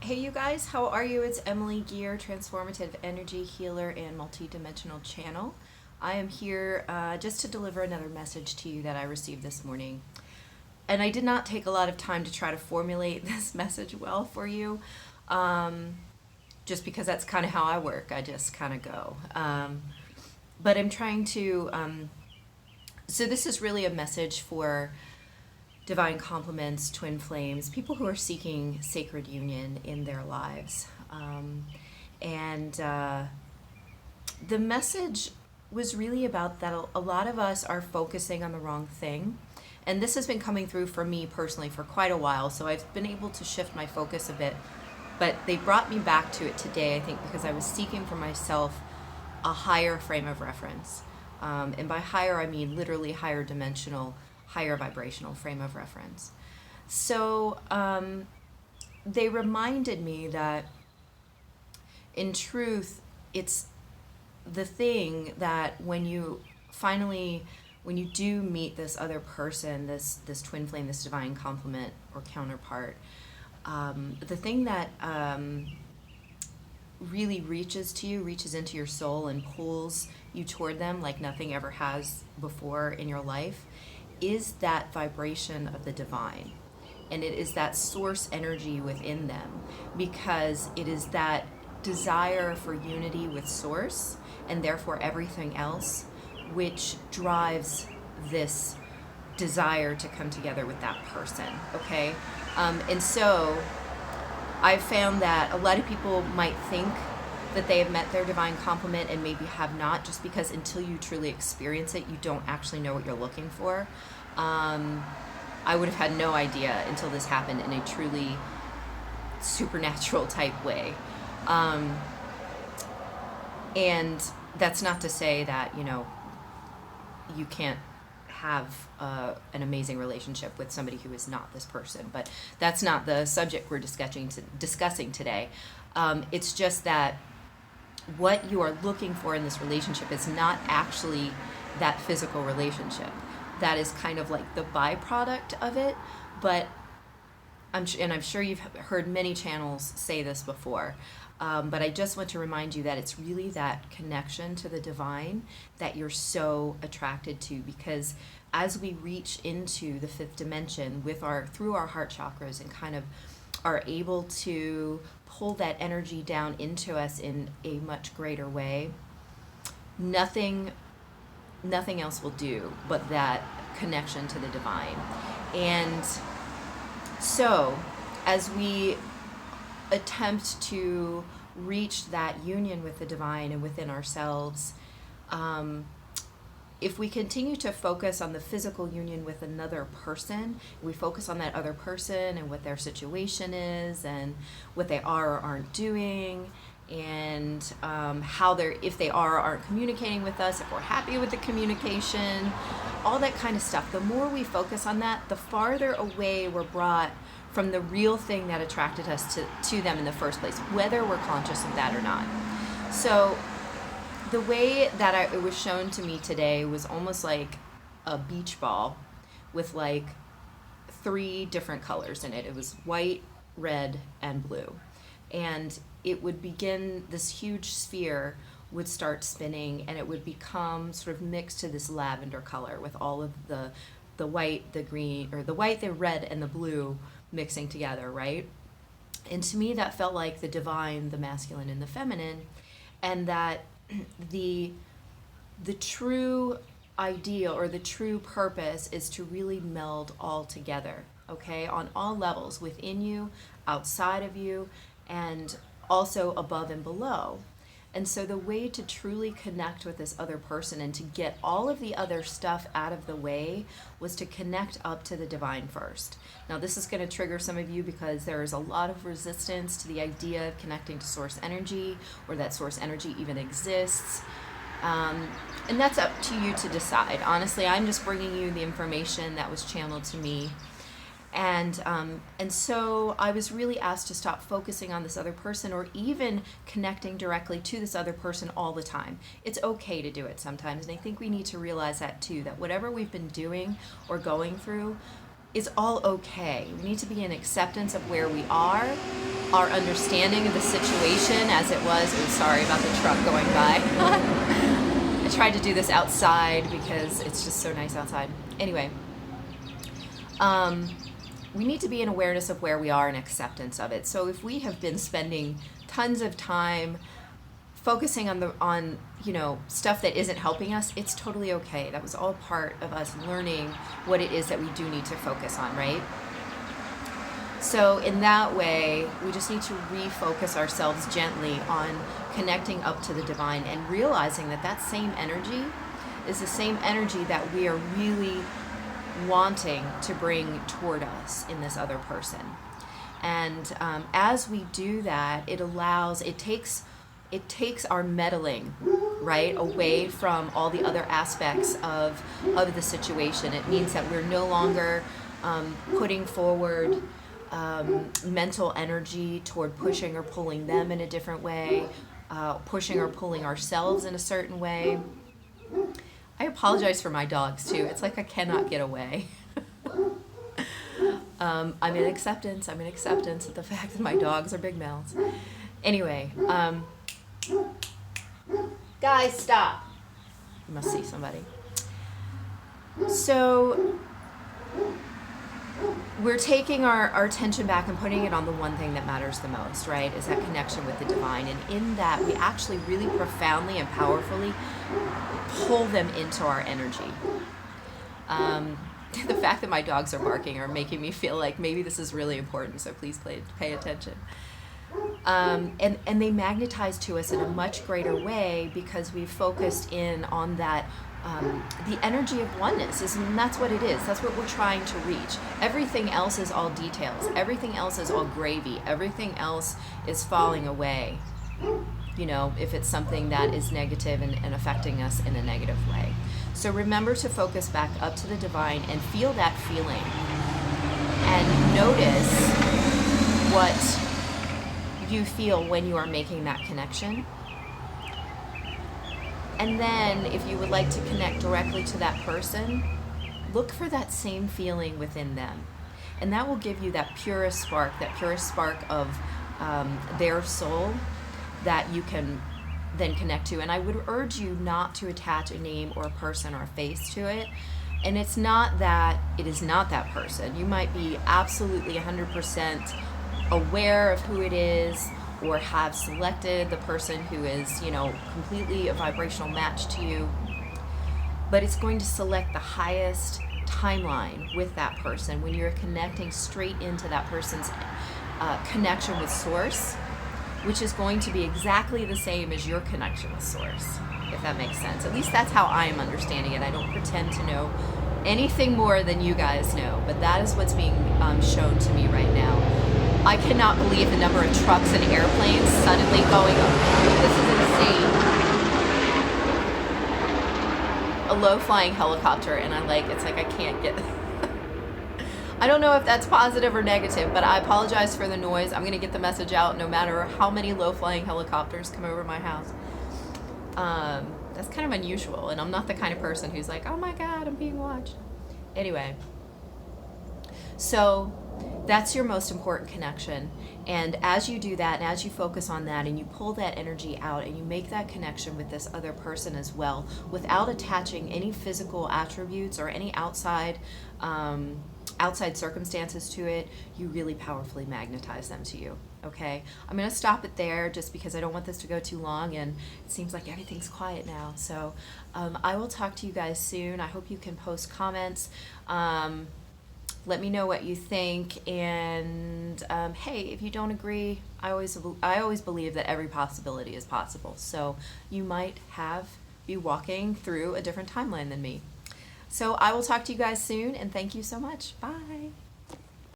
Hey you guys, how are you? It's Emily Gear, transformative energy healer and multidimensional channel. I am here just to deliver another message to you that I received this morning. And I did not take a lot of time to try to formulate this message well for you, just because that's kind of how I work. I just kind of go. But I'm trying to, so this is really a message for divine complements, twin flames, people who are seeking sacred union in their lives. And the message was really about that a lot of us are focusing on the wrong thing. And this has been coming through for me personally for quite a while, so I've been able to shift my focus a bit. But they brought me back to it today, I think, because I was seeking for myself a higher frame of reference. And by higher, I mean literally higher dimensional, higher vibrational frame of reference. So they reminded me that in truth, it's the thing that when you do meet this other person, this twin flame, this divine complement or counterpart, the thing that really reaches into your soul and pulls you toward them like nothing ever has before in your life, is that vibration of the divine. And it is that source energy within them, because it is that desire for unity with source and therefore everything else which drives this desire to come together with that person. Okay. And so I've found that a lot of people might think that they have met their divine complement and maybe have not, just because until you truly experience it, you don't actually know what you're looking for. I would have had no idea until this happened in a truly supernatural type way. And that's not to say that, you can't have an amazing relationship with somebody who is not this person, but that's not the subject we're discussing today. It's just that what you are looking for in this relationship is not actually that physical relationship. That is kind of like the byproduct of it, but I'm sure you've heard many channels say this before, but I just want to remind you that it's really that connection to the divine that you're so attracted to, because as we reach into the fifth dimension through our heart chakras and kind of are able to pull that energy down into us in a much greater way, nothing else will do but that connection to the divine. And so as we attempt to reach that union with the divine and within ourselves, if we continue to focus on the physical union with another person, we focus on that other person and what their situation is and what they are or aren't doing, and if they are or aren't communicating with us, if we're happy with the communication, all that kind of stuff. The more we focus on that, the farther away we're brought from the real thing that attracted us to them in the first place, whether we're conscious of that or not. So the way that it was shown to me today was almost like a beach ball with like 3 different colors in it. It was white, red, and blue. And it would begin, this huge sphere would start spinning, and it would become sort of mixed to this lavender color with all of the white, the green, or the white, the red, and the blue mixing together, right? And to me, that felt like the divine, the masculine, and the feminine, and that the true ideal or the true purpose is to really meld all together, okay, on all levels, within you, outside of you, and also above and below. And so the way to truly connect with this other person and to get all of the other stuff out of the way was to connect up to the divine first. Now, this is going to trigger some of you because there is a lot of resistance to the idea of connecting to source energy, or that source energy even exists. And that's up to you to decide. Honestly, I'm just bringing you the information that was channeled to me. And so I was really asked to stop focusing on this other person, or even connecting directly to this other person all the time. It's okay to do it sometimes, and I think we need to realize that too, that whatever we've been doing or going through, is all okay. We need to be in acceptance of where we are, our understanding of the situation as it was. Oh, sorry about the truck going by. I tried to do this outside because it's just so nice outside. Anyway, we need to be in awareness of where we are and acceptance of it. So if we have been spending tons of time focusing on stuff that isn't helping us, it's totally okay. That was all part of us learning what it is that we do need to focus on, right? So in that way, we just need to refocus ourselves gently on connecting up to the divine and realizing that that same energy is the same energy that we are really wanting to bring toward us in this other person. And as we do that, it takes our meddling, right, away from all the other aspects of the situation. It means that we're no longer putting forward mental energy toward pushing or pulling them in a different way, pushing or pulling ourselves in a certain way. I apologize for my dogs too. It's like I cannot get away. I'm in acceptance of the fact that my dogs are big mouths. Anyway, guys, stop. You must see somebody. So we're taking our attention back and putting it on the one thing that matters the most, right? Is that connection with the divine. And in that, we actually really profoundly and powerfully pull them into our energy. The fact that my dogs are barking are making me feel like maybe this is really important, so please pay attention. And they magnetize to us in a much greater way because we've focused in on that, the energy of oneness, and that's what it is. That's what we're trying to reach. Everything else is all details. Everything else is all gravy. Everything else is falling away, if it's something that is negative and affecting us in a negative way. So remember to focus back up to the divine and feel that feeling. And notice what you feel when you are making that connection. And then if you would like to connect directly to that person, look for that same feeling within them. And that will give you that purest spark of their soul that you can then connect to. And I would urge you not to attach a name or a person or a face to it. And it's not that it is not that person. You might be absolutely 100% aware of who it is, or have selected the person who is, completely a vibrational match to you. But it's going to select the highest timeline with that person when you're connecting straight into that person's connection with Source, which is going to be exactly the same as your connection with Source, if that makes sense. At least that's how I am understanding it. I don't pretend to know anything more than you guys know, but that is what's being shown to me right now. I cannot believe the number of trucks and airplanes suddenly going up. This is insane. A low-flying helicopter, and it's like I can't get... I don't know if that's positive or negative, but I apologize for the noise. I'm going to get the message out no matter how many low-flying helicopters come over my house. That's kind of unusual, and I'm not the kind of person who's like, oh my God, I'm being watched. Anyway, so that's your most important connection. And as you do that, and as you focus on that, and you pull that energy out, and you make that connection with this other person as well, without attaching any physical attributes or any outside circumstances to it, you really powerfully magnetize them to you. Okay, I'm going to stop it there just because I don't want this to go too long, and it seems like everything's quiet now. So I will talk to you guys soon. I hope you can post comments. Let me know what you think, and hey, if you don't agree, I always believe that every possibility is possible. So you might be walking through a different timeline than me. So I will talk to you guys soon, and thank you so much. Bye.